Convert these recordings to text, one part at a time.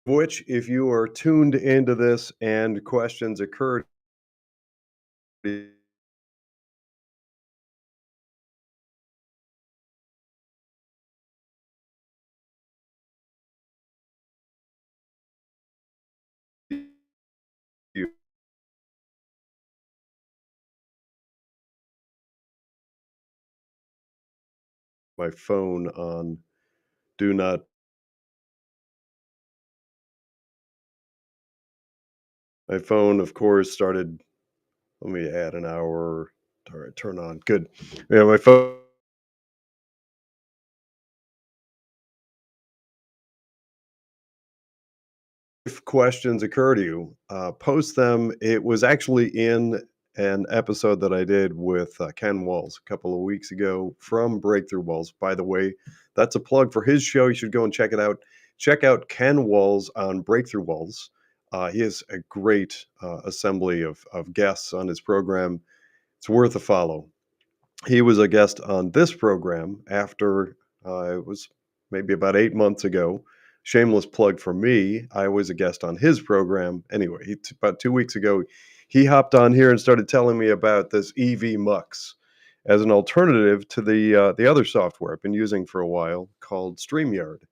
Which, if you are tuned into this and questions occur to you, my phone on do not my phone, of course, started let me add an hour. Alright, turn on, good. Yeah, my phone if questions occur to you, post them. It was actually in an episode that I did with, Ken Walls a couple of weeks ago from Breakthrough Walls. By the way, that's a plug for his show. You should go and check it out. Check out Ken Walls on Breakthrough Walls. He has a great, assembly of guests on his program. It's worth a follow. He was a guest on this program after, it was maybe about 8 months ago. Shameless plug for me, I was a guest on his program. Anyway, about 2 weeks ago, he hopped on here and started telling me about this EV Mux as an alternative to the other software I've been using for a while called StreamYard.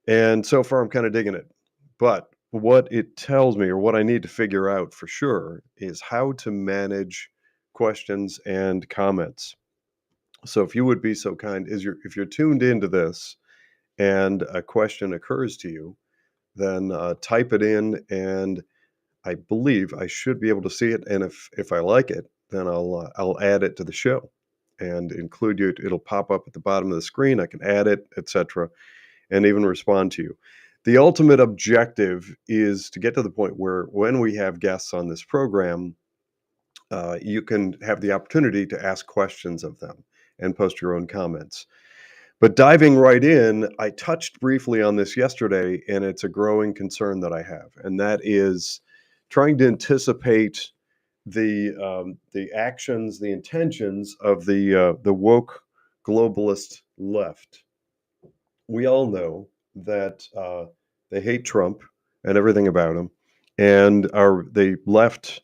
And so far, I'm kinda digging it. But what it tells me, or what I need to figure out for sure, is how to manage questions and comments. So if you would be so kind, if you're tuned into this and a question occurs to you, then type it in, and I believe I should be able to see it. And if I like it, then I'll add it to the show and include you. It'll pop up at the bottom of the screen. I can add it, etc., and even respond to you. The ultimate objective is to get to the point where when we have guests on this program, you can have the opportunity to ask questions of them and post your own comments. But diving right in, I touched briefly on this yesterday, and it's a growing concern that I have, and that is trying to anticipate the actions, the intentions of the woke globalist left. We all know that they hate Trump and everything about him, and are the left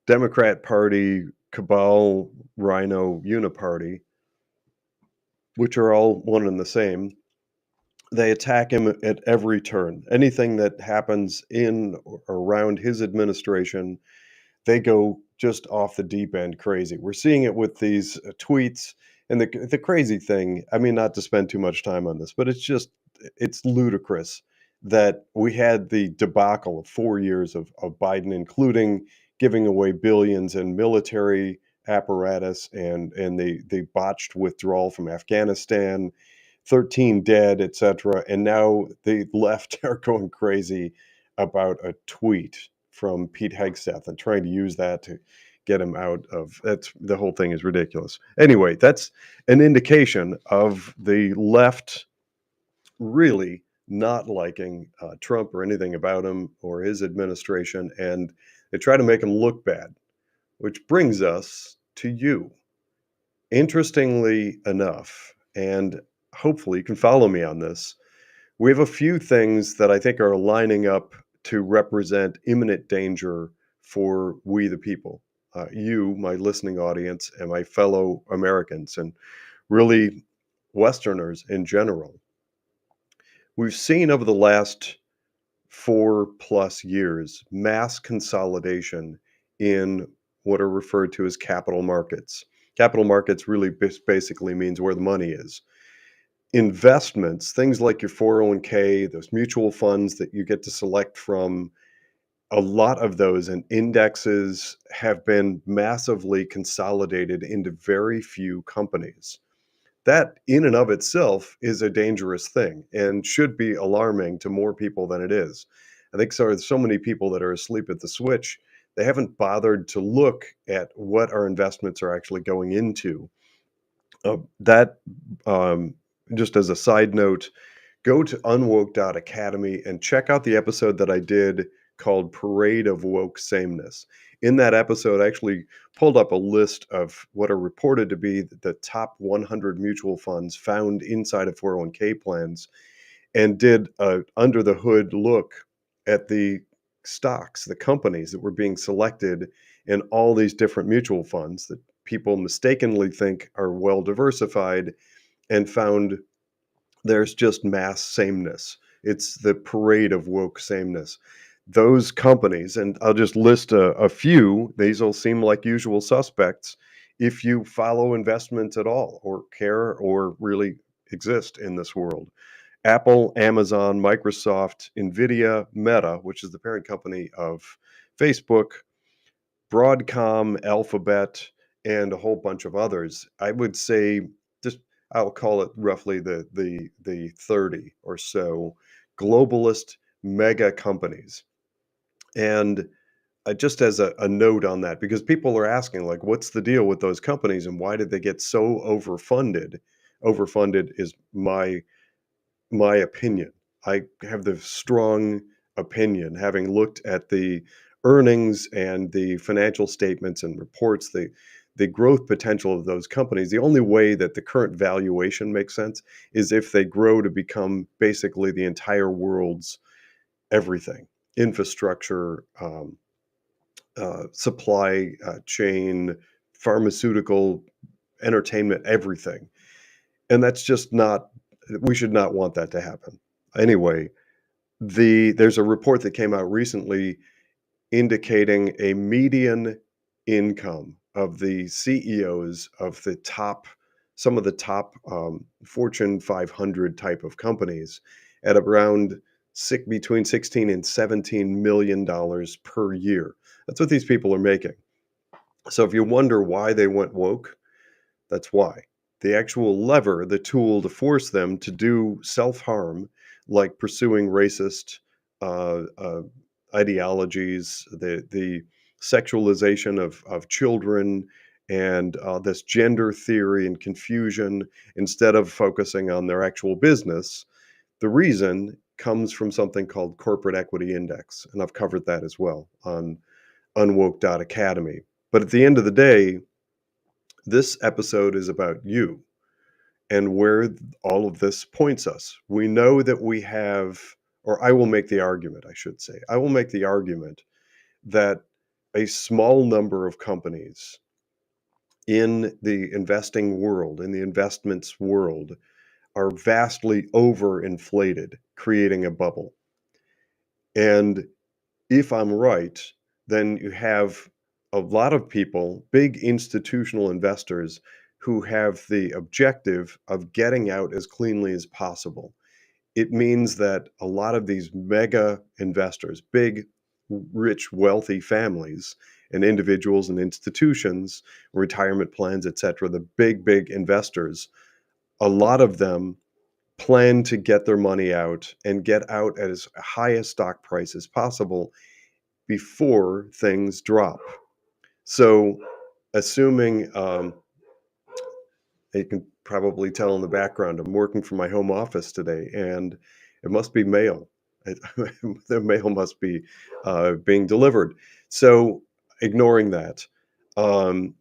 Democrat Party cabal, Rhino Uniparty, which are all one and the same. They attack him at every turn. Anything that happens in or around his administration, they go just off the deep end crazy. We're seeing it with these tweets. And the crazy thing, I mean, not to spend too much time on this, but it's ludicrous that we had the debacle of 4 years of Biden, including giving away billions in military apparatus and the botched withdrawal from Afghanistan, 13 dead, etc. And now the left are going crazy about a tweet from Pete Hegseth and trying to use that to get him out of that's the whole thing is ridiculous. Anyway, that's an indication of the left really not liking Trump or anything about him or his administration, and they try to make him look bad, which brings us to you. Interestingly enough, and hopefully you can follow me on this, we have a few things that I think are lining up to represent imminent danger for we the people, you, my listening audience, and my fellow Americans, and really Westerners in general. We've seen over the last 4+ years mass consolidation in what are referred to as capital markets. Capital markets really basically means where the money is. Investments, things like your 401k, those mutual funds that you get to select from, a lot of those and indexes have been massively consolidated into very few companies. That in and of itself is a dangerous thing and should be alarming to more people than it is. I think so many people that are asleep at the switch, they haven't bothered to look at what our investments are actually going into. That just as a side note, go to UnWoke.Academy and check out the episode that I did called Parade of Woke Sameness. In that episode, I actually pulled up a list of what are reported to be the top 100 mutual funds found inside of 401k plans. and did a under the hood look at the stocks, the companies that were being selected in all these different mutual funds that people mistakenly think are well diversified, and found there's just mass sameness. It's the parade of woke sameness. Those companies, and I'll just list a few, these will seem like usual suspects if you follow investments at all or care or really exist in this world. Apple, Amazon, Microsoft, Nvidia, Meta, which is the parent company of Facebook, Broadcom, Alphabet, and a whole bunch of others. I would say just I'll call it roughly the 30 or so globalist mega companies. And just as a note on that, because people are asking, like, what's the deal with those companies and why did they get so overfunded? Overfunded is my opinion. I have the strong opinion, having looked at the earnings and the financial statements and reports, the growth potential of those companies. The only way that the current valuation makes sense is if they grow to become basically the entire world's everything, infrastructure, supply chain, pharmaceutical, entertainment, everything. And that's just not, we should not want that to happen. Anyway, there's a report that came out recently indicating a median income of the CEOs of the top, some of the top Fortune 500 type of companies at around between 16 and 17 million dollars per year. That's what these people are making. So if you wonder why they went woke, that's why. The actual lever, the tool to force them to do self-harm, like pursuing racist ideologies, the sexualization of children, and this gender theory and confusion, instead of focusing on their actual business. The reason comes from something called corporate equity index, and I've covered that as well on UnWoke.Academy. But at the end of the day, this episode is about you and where all of this points us. We know that we have, or I will make the argument, I should say, I will make the argument that a small number of companies in the investing world, in the investments world, are vastly overinflated, creating a bubble. And if I'm right, then you have a lot of people, big institutional investors, who have the objective of getting out as cleanly as possible. It means that a lot of these mega investors, big, rich, wealthy families and individuals and institutions, retirement plans, etc., the big investors, a lot of them plan to get their money out and get out at as high a stock price as possible before things drop. So, assuming you can probably tell in the background, I'm working from my home office today, and it must be mail. The mail must be being delivered. So, ignoring that, um,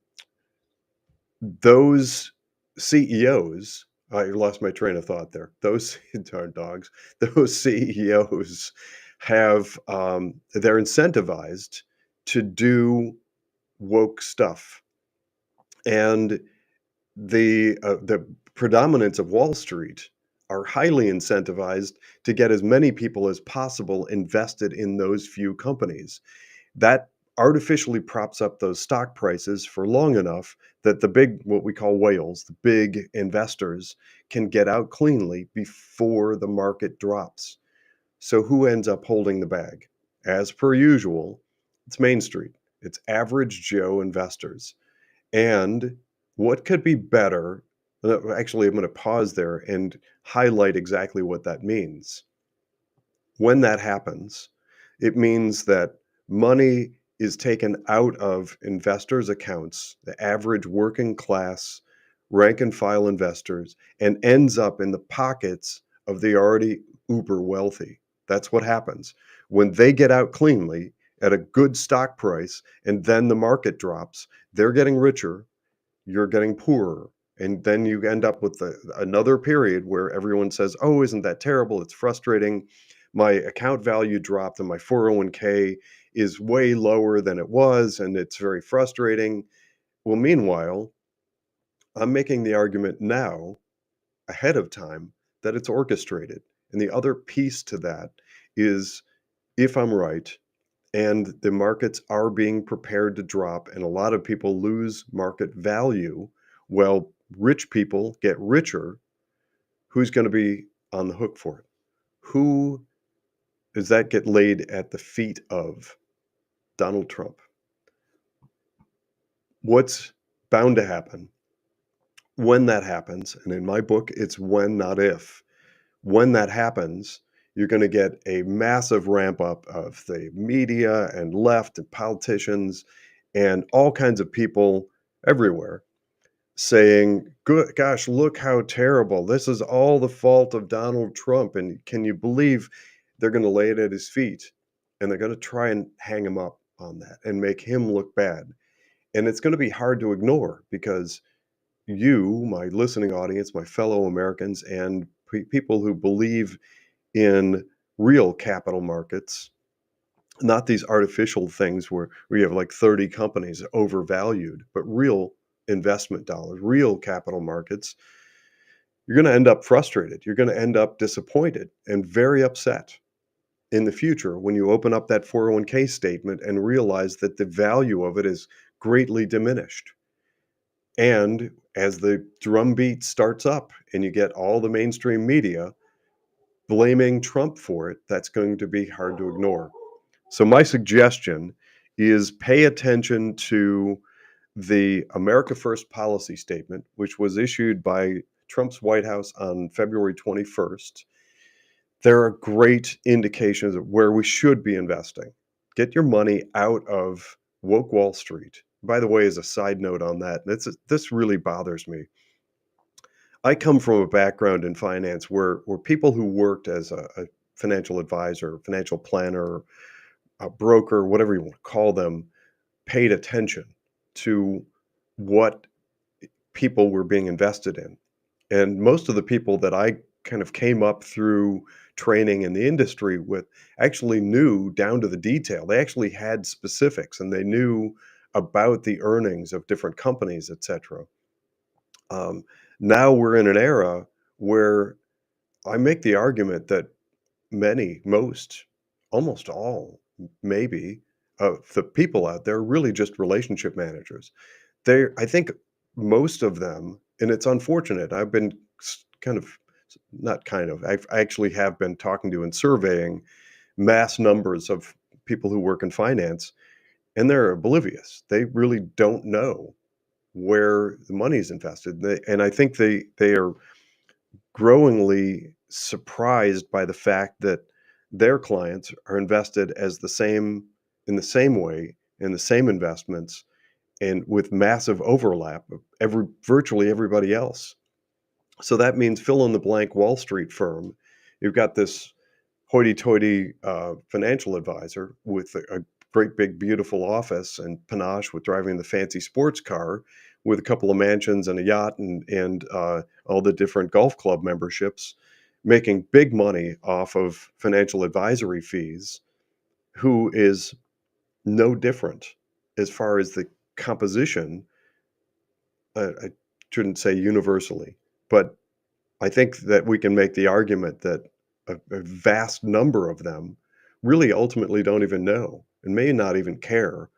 those CEOs, I lost my train of thought there. Those darn dogs, those CEOs have, they're incentivized to do woke stuff. And the predominance of Wall Street are highly incentivized to get as many people as possible invested in those few companies. That artificially props up those stock prices for long enough that the big, what we call whales, the big investors, can get out cleanly before the market drops. So who ends up holding the bag? As per usual, it's Main Street. It's average Joe investors. And what could be better? Actually, I'm going to pause there and highlight exactly what that means. When that happens, it means that money is taken out of investors' accounts, the average working class, rank and file investors, and ends up in the pockets of the already uber wealthy. That's what happens. When they get out cleanly at a good stock price and then the market drops, they're getting richer, you're getting poorer. And then you end up with another period where everyone says, "Oh, isn't that terrible? It's frustrating. My account value dropped and my 401k is way lower than it was, and it's very frustrating." Well, meanwhile, I'm making the argument now ahead of time that it's orchestrated. And the other piece to that is, if I'm right and the markets are being prepared to drop and a lot of people lose market value, well, rich people get richer. Who's going to be on the hook for it? Who does that get laid at the feet of? Donald Trump. What's bound to happen when that happens? And in my book, it's when, not if. When that happens, you're going to get a massive ramp up of the media and left and politicians and all kinds of people everywhere saying, "Good gosh, look how terrible. This is all the fault of Donald Trump." And can you believe they're going to lay it at his feet and they're going to try and hang him up on that and make him look bad. And it's going to be hard to ignore because you, my listening audience, my fellow Americans, and people who believe in real capital markets, not these artificial things where we have like 30 companies overvalued, but real investment dollars, real capital markets, you're going to end up frustrated. You're going to end up disappointed and very upset in the future when you open up that 401k statement and realize that the value of it is greatly diminished. And as the drumbeat starts up and you get all the mainstream media blaming Trump for it, that's going to be hard to ignore. So, my suggestion is pay attention to the America First policy statement, which was issued by Trump's White House on February 21st. There are great indications of where we should be investing. Get your money out of woke Wall Street. By the way, as a side note on that, this really bothers me. I come from a background in finance where people who worked as a financial advisor, financial planner, a broker, whatever you want to call them, paid attention to what people were being invested in. And most of the people that I kind of came up through training in the industry with actually knew down to the detail. They actually had specifics and they knew about the earnings of different companies, et cetera. Um, Now we're in an era where I make the argument that many, most, almost all, maybe, of the people out there are really just relationship managers. I think most of them, and it's unfortunate. I've been kind of, not kind of, I actually have been talking to and surveying mass numbers of people who work in finance, and they're oblivious. They really don't know where the money is invested. And I think they are growingly surprised by the fact that their clients are invested as the same in the same way in the same investments and with massive overlap of virtually everybody else. So that means fill in the blank Wall Street firm. You've got this hoity-toity financial advisor with a great big beautiful office and panache with driving the fancy sports car with a couple of mansions and a yacht and all the different golf club memberships, making big money off of financial advisory fees, who is no different as far as the composition. I shouldn't say universally, but I think that we can make the argument that a vast number of them really ultimately don't even know and may not even care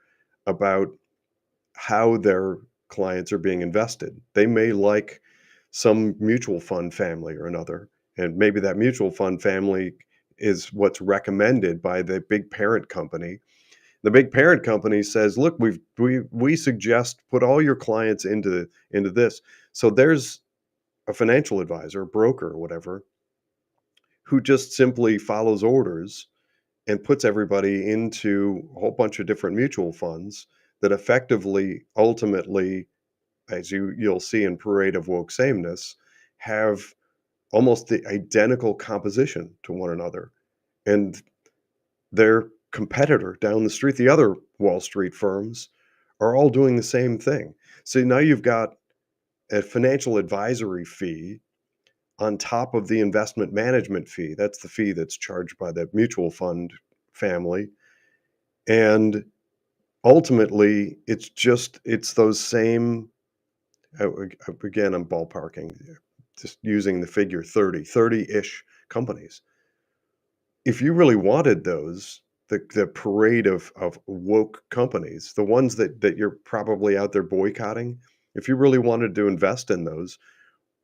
about how their clients are being invested. They may like some mutual fund family or another, and maybe that mutual fund family is what's recommended by the big parent company. The big parent company says, "Look, we suggest put all your clients into this." So there's a financial advisor, a broker, or whatever, who just simply follows orders and puts everybody into a whole bunch of different mutual funds that effectively, ultimately, as you'll see in Parade of Woke Sameness, have almost the identical composition to one another. And their competitor down the street, the other Wall Street firms, are all doing the same thing. So now you've got a financial advisory fee on top of the investment management fee. That's the fee that's charged by the mutual fund family. And ultimately, it's those same, again, I'm ballparking, just using the figure 30-ish companies. If you really wanted those, the parade of woke companies, the ones that you're probably out there boycotting, if you really wanted to invest in those,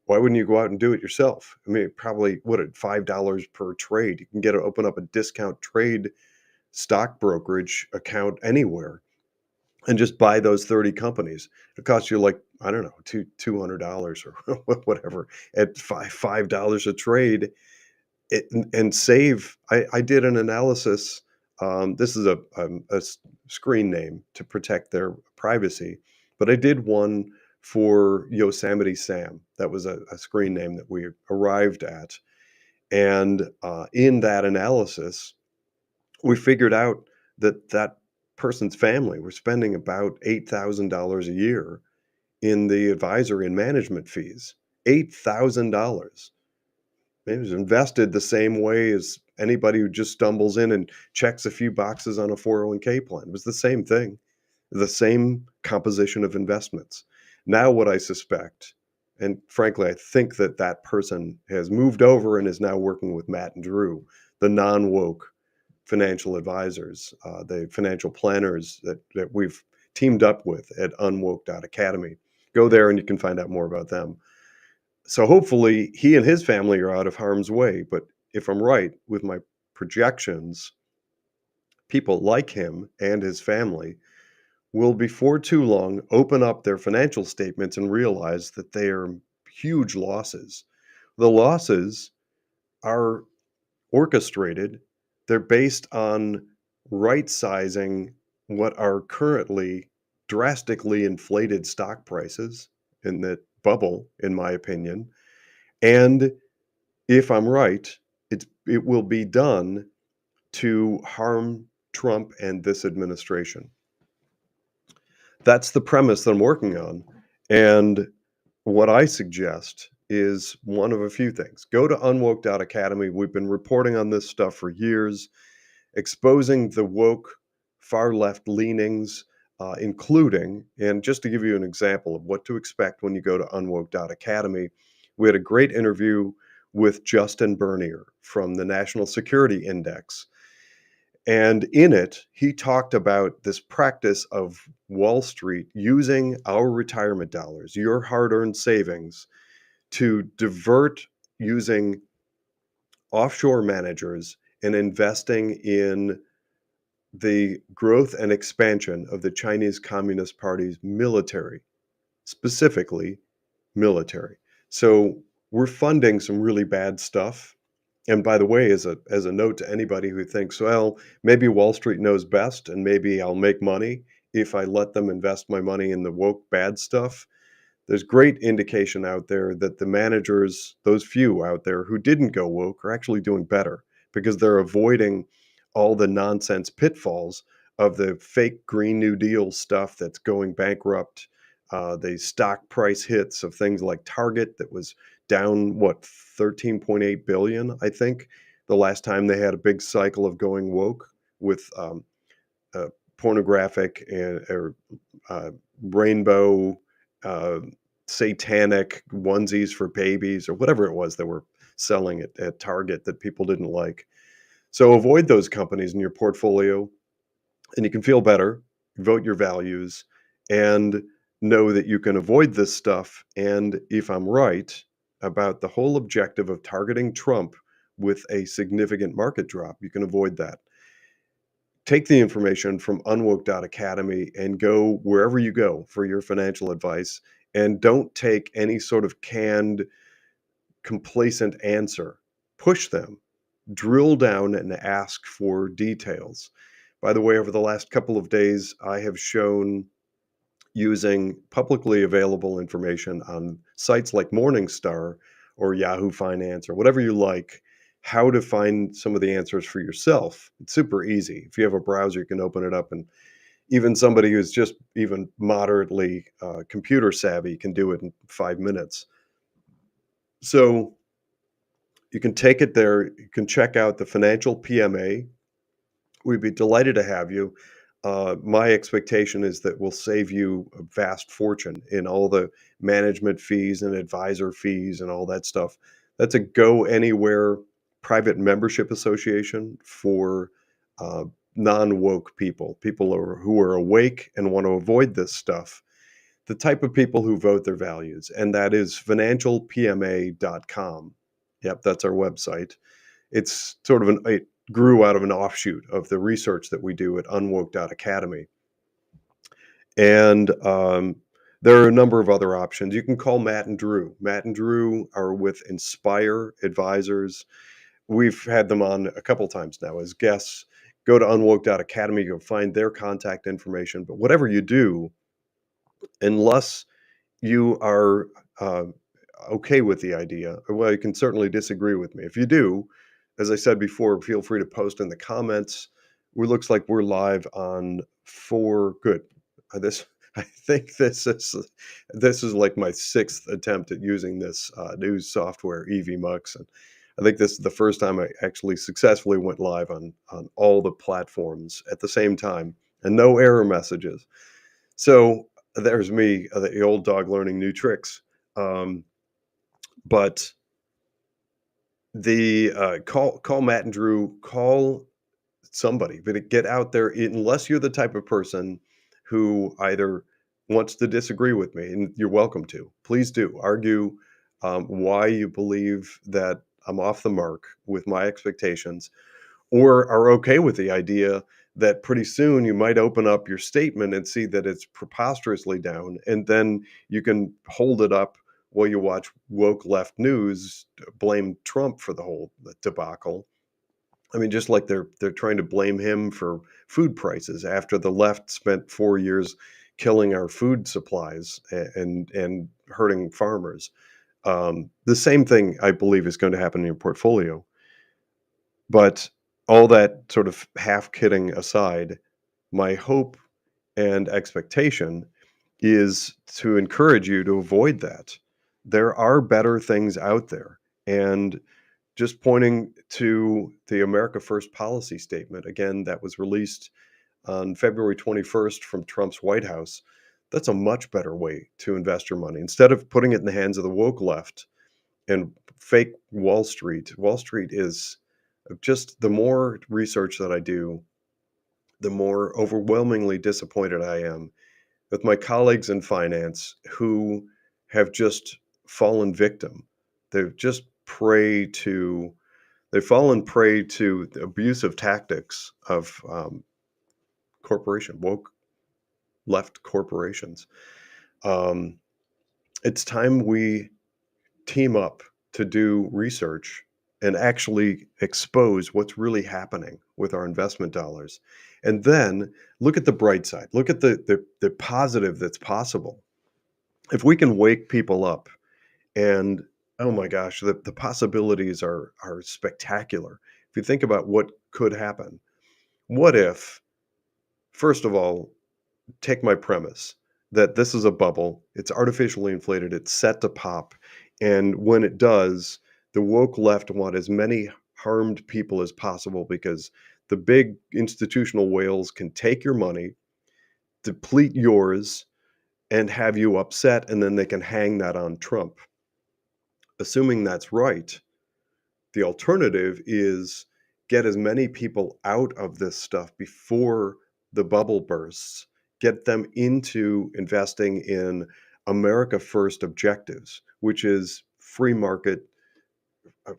why wouldn't you go out and do it yourself? I mean, probably what at $5 per trade, you can open up a discount trade stock brokerage account anywhere and just buy those 30 companies. It costs you like, I don't know, $200 or whatever at $5 a trade and save. I did an analysis. This is a screen name to protect their privacy, but I did one for Yosemite Sam. That was a screen name that we arrived at. And in that analysis, we figured out that that person's family were spending about $8,000 a year in the advisory and management fees. $8,000. It was invested the same way as anybody who just stumbles in and checks a few boxes on a 401k plan. It was the same thing, the same composition of investments. Now, what I suspect, and frankly, I think that that person has moved over and is now working with Matt and Drew, the non-woke financial advisors, the financial planners that we've teamed up with at UnWoke.Academy. Go there and you can find out more about them. So hopefully he and his family are out of harm's way. But if I'm right with my projections, people like him and his family will before too long open up their financial statements and realize that they are huge losses. The losses are orchestrated. They're based on right sizing what are currently drastically inflated stock prices in that bubble, in my opinion. And if I'm right, it will be done to harm Trump and this administration. That's the premise that I'm working on. And what I suggest is one of a few things. Go to UnWoke.Academy. We've been reporting on this stuff for years, exposing the woke far left leanings, including, and just to give you an example of what to expect when you go to UnWoke.Academy, we had a great interview with Justin Bernier from the National Security Index. And in it, he talked about this practice of Wall Street using our retirement dollars, your hard earned savings, to divert using offshore managers and investing in the growth and expansion of the Chinese Communist Party's military, specifically military. So we're funding some really bad stuff. And by the way, as a note to anybody who thinks, well, maybe Wall Street knows best and maybe I'll make money if I let them invest my money in the woke bad stuff. There's great indication out there that the managers, those few out there who didn't go woke, are actually doing better because they're avoiding all the nonsense pitfalls of the fake Green New Deal stuff that's going bankrupt, the stock price hits of things like Target that was down, what, 13.8 billion, I think, the last time they had a big cycle of going woke with pornographic or rainbow uh, satanic onesies for babies or whatever it was that were selling at Target that people didn't like. So avoid those companies in your portfolio and you can feel better, vote your values, and know that you can avoid this stuff. And if I'm right about the whole objective of targeting Trump with a significant market drop, you can avoid that. Take the information from unwoke.academy and go wherever you go for your financial advice. And don't take any sort of canned, complacent answer. Push them, drill down, and ask for details. By the way, over the last couple of days, I have shown using publicly available information on sites like Morningstar or Yahoo Finance or whatever you like, how to find some of the answers for yourself. It's super easy. If you have a browser, you can open it up and Even somebody who's just even moderately computer savvy can do it in 5 minutes. So you can take it there. You can check out the Financial PMA. We'd be delighted to have you. My expectation is that we'll save you a vast fortune in all the management fees and advisor fees and all that stuff. That's a go anywhere private membership association for uh, non woke people, who are awake and want to avoid this stuff. The type of people who vote their values, and that is financialpma.com. Yep, that's our website. It's sort of it grew out of an offshoot of the research that we do at UnWoke.Academy. And there are a number of other options. You can call Matt and Drew. Matt and Drew are with Inspire Advisors. We've had them on a couple times now as guests. Go to UnWoke.Academy, you'll find their contact information. But whatever you do, unless you are okay with the idea, well, you can certainly disagree with me. If you do, as I said before, feel free to post in the comments. It looks like we're live on four. Good. This I think this is like my sixth attempt at using this news software, EVMux, and I think this is the first time I actually successfully went live on all the platforms at the same time, and no error messages. So there's me, the old dog learning new tricks. Um, but the call Matt and Drew, call somebody, but get out there unless you're the type of person who either wants to disagree with me, and you're welcome to. Please do argue why you believe that I'm off the mark with my expectations, or are okay with the idea that pretty soon you might open up your statement and see that it's preposterously down, and then you can hold it up while you watch woke left news blame Trump for the whole debacle. I mean, just like they're trying to blame him for food prices after the left spent 4 years killing our food supplies and hurting farmers. The same thing I believe is going to happen in your portfolio. But all that sort of half kidding aside, my hope and expectation is to encourage you to avoid that. There are better things out there. And just pointing to the America First policy statement, again, that was released on February 21st from Trump's White House, that's a much better way to invest your money. Instead of putting it in the hands of the woke left and fake Wall Street, Wall Street is just the more research that I do, the more overwhelmingly disappointed I am with my colleagues in finance who have just fallen victim. They've just they've fallen prey to the abusive tactics of woke left corporations. Um, it's time we team up to do research and actually expose what's really happening with our investment dollars. And then look at the bright side. Look at the positive that's possible. If we can wake people up and oh my gosh, the possibilities are spectacular. If you think about what could happen, what if, first of all, take my premise that this is a bubble, it's artificially inflated, it's set to pop, and when it does, the woke left want as many harmed people as possible because the big institutional whales can take your money, deplete yours, and have you upset, and then they can hang that on Trump. Assuming that's right, the alternative is get as many people out of this stuff before the bubble bursts, get them into investing in America First objectives, which is free market, a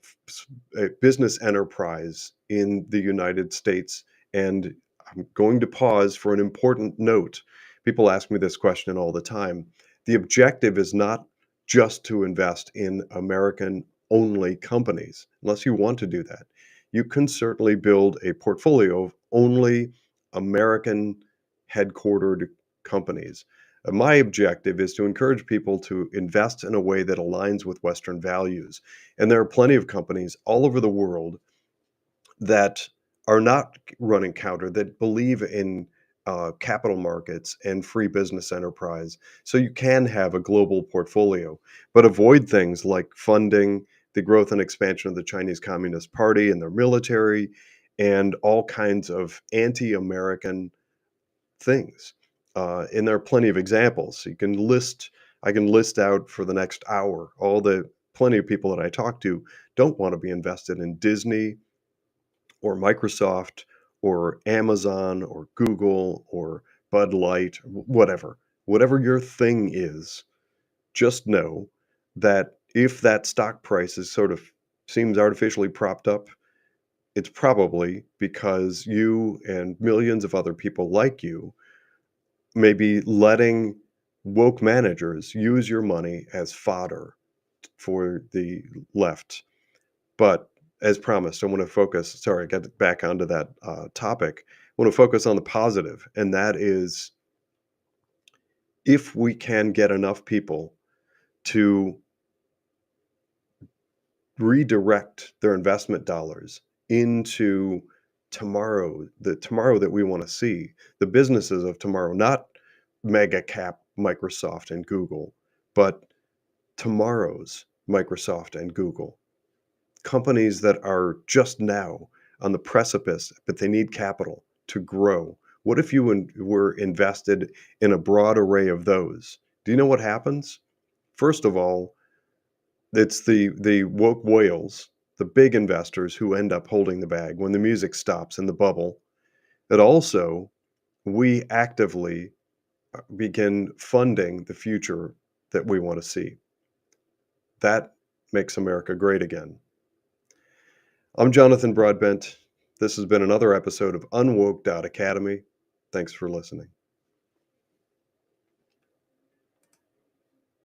a business enterprise in the United States. And I'm going to pause for an important note. People ask me this question all the time. The objective is not just to invest in American only companies, unless you want to do that. You can certainly build a portfolio of only American headquartered companies. My objective is to encourage people to invest in a way that aligns with Western values. And there are plenty of companies all over the world that are not running counter, that believe in capital markets and free business enterprise. So you can have a global portfolio, but avoid things like funding the growth and expansion of the Chinese Communist Party and their military and all kinds of anti American things. And there are plenty of examples. I can list out for the next hour all the plenty of people that I talk to don't want to be invested in Disney or Microsoft or Amazon or Google or Bud Light, whatever. Whatever your thing is, just know that if that stock price is sort of seems artificially propped up, it's probably because you and millions of other people like you may be letting woke managers use your money as fodder for the left. But as promised, I want to focus. Sorry, I got back onto that topic. I want to focus on the positive, and that is if we can get enough people to redirect their investment dollars into the tomorrow that we want to see, the businesses of tomorrow, not mega cap Microsoft and Google, but tomorrow's Microsoft and Google. Companies that are just now on the precipice, but they need capital to grow. What if you were invested in a broad array of those? Do you know what happens? First of all, it's the woke whales, the big investors who end up holding the bag when the music stops in the bubble. But also, we actively begin funding the future that we want to see. That makes America great again. I'm Jonathan Broadbent. This has been another episode of UnWoke.Academy. Thanks for listening.